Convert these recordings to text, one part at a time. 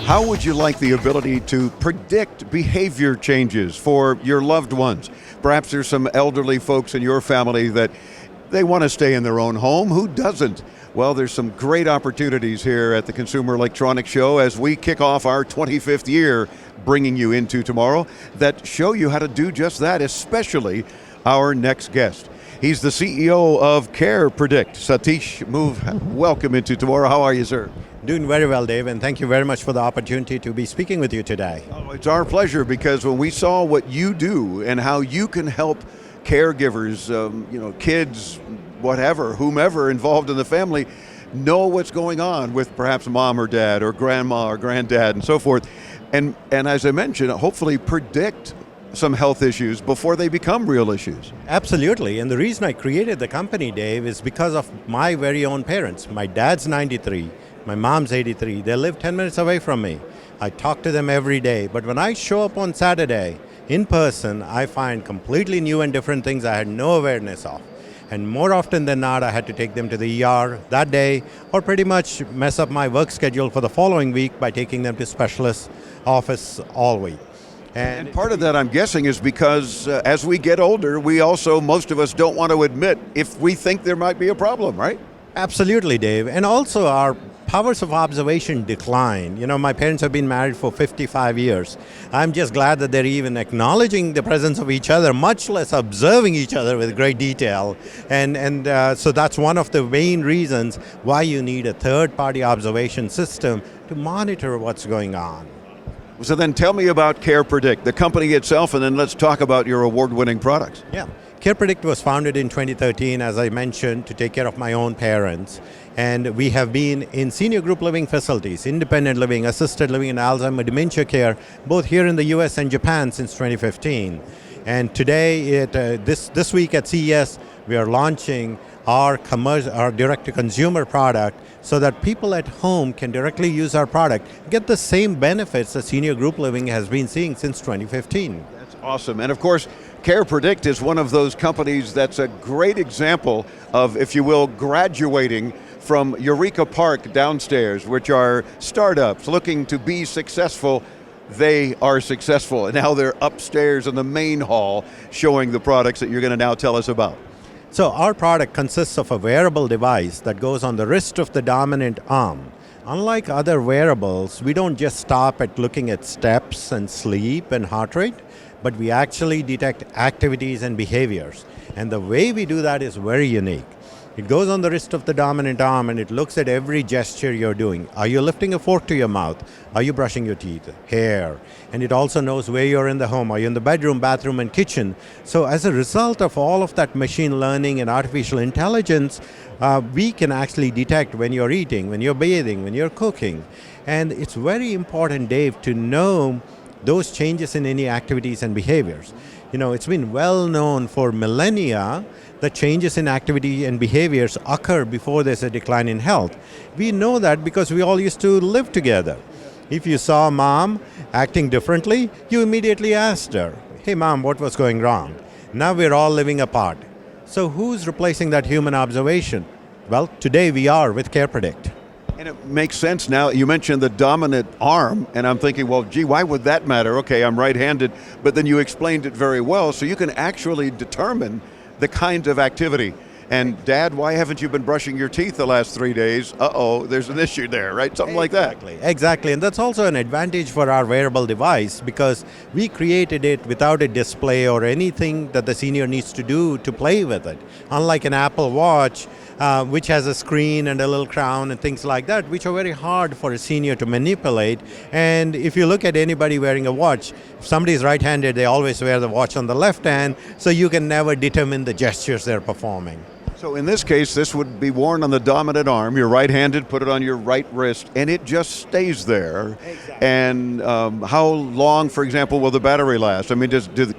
How would you like the ability to predict behavior changes for your loved ones? Perhaps there's some elderly folks in your family that they want to stay in their own home. Who doesn't? Well, there's some great opportunities here at the Consumer Electronics Show as we kick off our 25th year, bringing you into tomorrow, that show you how to do just that, especially our next guest. He's the CEO of CarePredict, Satish Movva. Welcome into tomorrow. How are you, sir? Doing very well, Dave, and thank you very much for the opportunity to be speaking with you today. Oh, it's our pleasure, because when we saw what you do and how you can help caregivers, kids, whatever, whomever involved in the family, know what's going on with perhaps mom or dad or grandma or granddad and so forth. And as I mentioned, hopefully predict some health issues before they become real issues. Absolutely, and the reason I created the company, Dave, is because of my very own parents. My dad's 93, my mom's 83. They live 10 minutes away from me. I talk to them every day, but when I show up on Saturday in person, I find completely new and different things I had no awareness of. And more often than not, I had to take them to the ER that day, or pretty much mess up my work schedule for the following week by taking them to specialist office all week. And part of that, I'm guessing, is because as we get older, we also, most of us don't want to admit if we think there might be a problem, right? Absolutely, Dave. And also our powers of observation decline. You know, my parents have been married for 55 years. I'm just glad that they're even acknowledging the presence of each other, much less observing each other with great detail. And so that's one of the main reasons why you need a third-party observation system to monitor what's going on. So then tell me about CarePredict, the company itself, and then let's talk about your award-winning products. Yeah. CarePredict was founded in 2013, as I mentioned, to take care of my own parents. And we have been in senior group living facilities, independent living, assisted living, and Alzheimer's dementia care, both here in the US and Japan since 2015. And today, this week at CES, we are launching our direct-to-consumer product so that people at home can directly use our product, get the same benefits that senior group living has been seeing since 2015. That's awesome. And of course, CarePredict is one of those companies that's a great example of, if you will, graduating from Eureka Park downstairs, which are startups looking to be successful. They are successful, and now they're upstairs in the main hall showing the products that you're going to now tell us about. So our product consists of a wearable device that goes on the wrist of the dominant arm. Unlike other wearables, we don't just stop at looking at steps and sleep and heart rate, but we actually detect activities and behaviors. And the way we do that is very unique. It goes on the wrist of the dominant arm and it looks at every gesture you're doing. Are you lifting a fork to your mouth? Are you brushing your teeth? Hair. And it also knows where you're in the home. Are you in the bedroom, bathroom, and kitchen? So as a result of all of that machine learning and artificial intelligence, we can actually detect when you're eating, when you're bathing, when you're cooking. And it's very important, Dave, to know those changes in any activities and behaviors. You know, it's been well known for millennia that changes in activity and behaviors occur before there's a decline in health. We know that because we all used to live together. If you saw mom acting differently, you immediately asked her, "Hey mom, what was going wrong?" Now we're all living apart. So who's replacing that human observation? Well, today we are with CarePredict. And it makes sense now. You mentioned the dominant arm, and I'm thinking, well, gee, why would that matter? Okay, I'm right-handed, but then you explained it very well, so you can actually determine the kind of activity. And Dad, why haven't you been brushing your teeth the last 3 days? Uh-oh, there's an issue there, right? Something like that. Exactly, and that's also an advantage for our wearable device because we created it without a display or anything that the senior needs to do to play with it. Unlike an Apple Watch, which has a screen and a little crown and things like that, which are very hard for a senior to manipulate. And if you look at anybody wearing a watch, if somebody's right-handed, they always wear the watch on the left hand, so you can never determine the gestures they're performing. So in this case, this would be worn on the dominant arm. You're right-handed, put it on your right wrist, and it just stays there. Exactly. And how long, for example, will the battery last? I mean,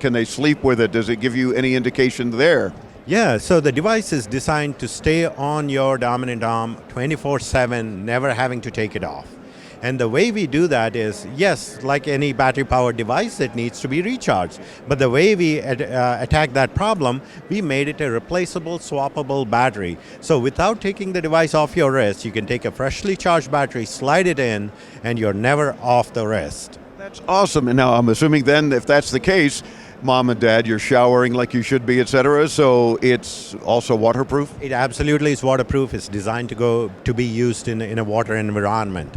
can they sleep with it? Does it give you any indication there? Yeah, so the device is designed to stay on your dominant arm 24/7, never having to take it off. And the way we do that is, yes, like any battery-powered device, it needs to be recharged. But the way we attack that problem, we made it a replaceable, swappable battery. So without taking the device off your wrist, you can take a freshly charged battery, slide it in, and you're never off the wrist. That's awesome. And now I'm assuming then, if that's the case, Mom and Dad, you're showering like you should be, etc. So it's also waterproof? It absolutely is waterproof. It's designed to be used in a water environment.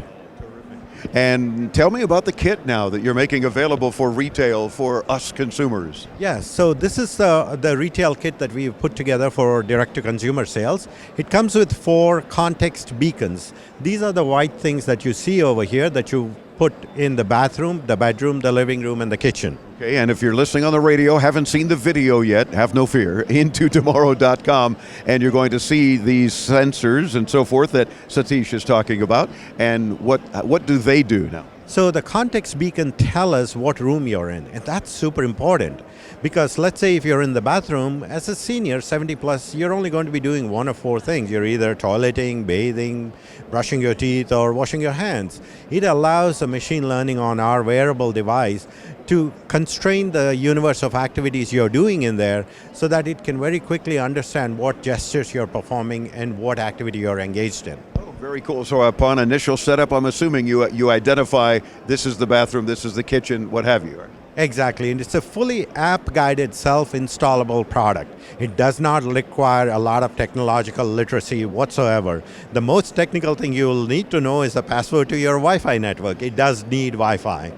And tell me about the kit now that you're making available for retail for us consumers. Yes, so this is the retail kit that we've put together for direct-to-consumer sales. It comes with 4 context beacons. These are the white things that you see over here that you put in the bathroom, the bedroom, the living room, and the kitchen. Okay, and if you're listening on the radio, haven't seen the video yet, have no fear, intotomorrow.com, and you're going to see these sensors and so forth that Satish is talking about. And what do they do now? So the context beacon tell us what room you're in, and that's super important. Because let's say if you're in the bathroom, as a senior, 70 plus, you're only going to be doing 1 of 4 things. You're either toileting, bathing, brushing your teeth, or washing your hands. It allows the machine learning on our wearable device to constrain the universe of activities you're doing in there so that it can very quickly understand what gestures you're performing and what activity you're engaged in. Very cool. So upon initial setup, I'm assuming you identify this is the bathroom, this is the kitchen, what have you. Right? Exactly, and it's a fully app-guided, self-installable product. It does not require a lot of technological literacy whatsoever. The most technical thing you will need to know is the password to your Wi-Fi network. It does need Wi-Fi.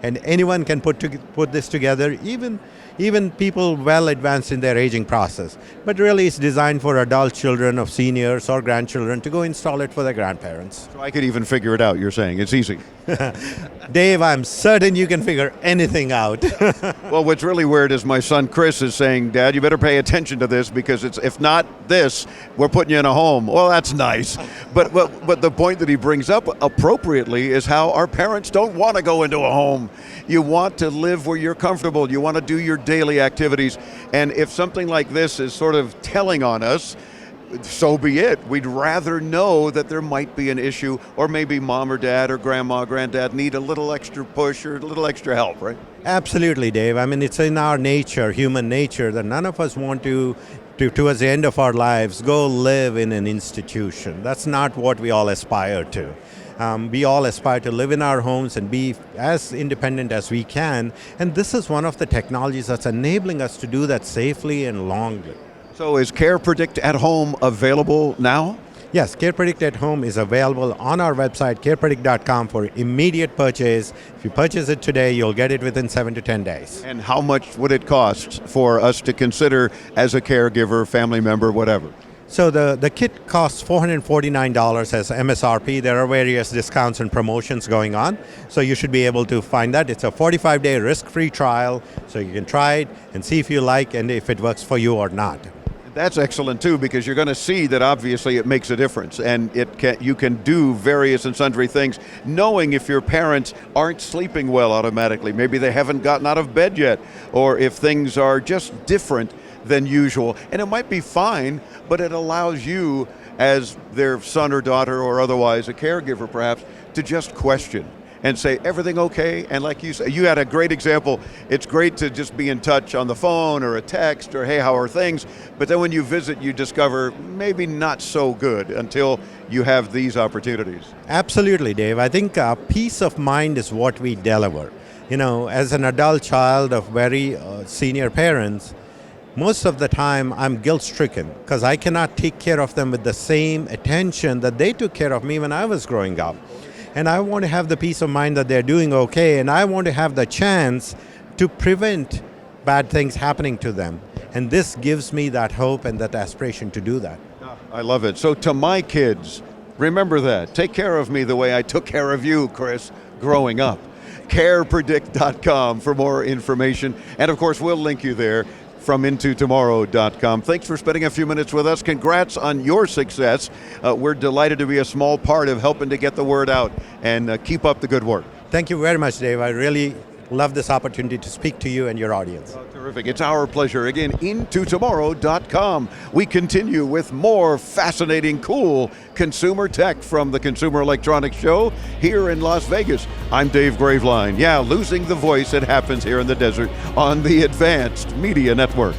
And anyone can put this together, even people well advanced in their aging process. But really it's designed for adult children of seniors or grandchildren to go install it for their grandparents. So I could even figure it out, you're saying. It's easy. Dave, I'm certain you can figure anything out. Well, what's really weird is my son Chris is saying, Dad, you better pay attention to this because if not this, we're putting you in a home. Well, that's nice. But the point that he brings up appropriately is how our parents don't want to go into a home. You want to live where you're comfortable. You want to do your daily activities. And if something like this is sort of telling on us, so be it. We'd rather know that there might be an issue, or maybe mom or dad or grandma, granddad need a little extra push or a little extra help, right? Absolutely, Dave. I mean, it's in our nature, human nature, that none of us want to towards the end of our lives, go live in an institution. That's not what we all aspire to. We all aspire to live in our homes and be as independent as we can. And this is one of the technologies that's enabling us to do that safely and longly. So is CarePredict at Home available now? Yes, CarePredict at Home is available on our website, CarePredict.com, for immediate purchase. If you purchase it today, you'll get it within 7 to 10 days. And how much would it cost for us to consider as a caregiver, family member, whatever? So the kit costs $449 as MSRP. There are various discounts and promotions going on, so you should be able to find that. It's a 45-day risk-free trial, so you can try it and see if you like and if it works for you or not. That's excellent too, because you're going to see that obviously it makes a difference, and you can do various and sundry things, knowing if your parents aren't sleeping well automatically, maybe they haven't gotten out of bed yet, or if things are just different than usual. And it might be fine, but it allows you as their son or daughter or otherwise a caregiver perhaps to just question and say, everything okay? And like you said, you had a great example. It's great to just be in touch on the phone or a text or, hey, how are things? But then when you visit, you discover maybe not so good until you have these opportunities. Absolutely, Dave. I think peace of mind is what we deliver. You know, as an adult child of very senior parents, most of the time I'm guilt-stricken because I cannot take care of them with the same attention that they took care of me when I was growing up. And I want to have the peace of mind that they're doing okay, and I want to have the chance to prevent bad things happening to them. And this gives me that hope and that aspiration to do that. I love it. So to my kids, remember that. Take care of me the way I took care of you, Chris, growing up. CarePredict.com for more information. And of course, we'll link you there from intotomorrow.com. Thanks for spending a few minutes with us. Congrats on your success. We're delighted to be a small part of helping to get the word out, and keep up the good work. Thank you very much, Dave. I really Love this opportunity to speak to you and your audience. Oh, terrific. It's our pleasure. Again, intotomorrow.com. We continue with more fascinating, cool consumer tech from the Consumer Electronics Show here in Las Vegas. I'm Dave Graveline. Yeah, losing the voice, it happens here in the desert on the Advanced Media Network.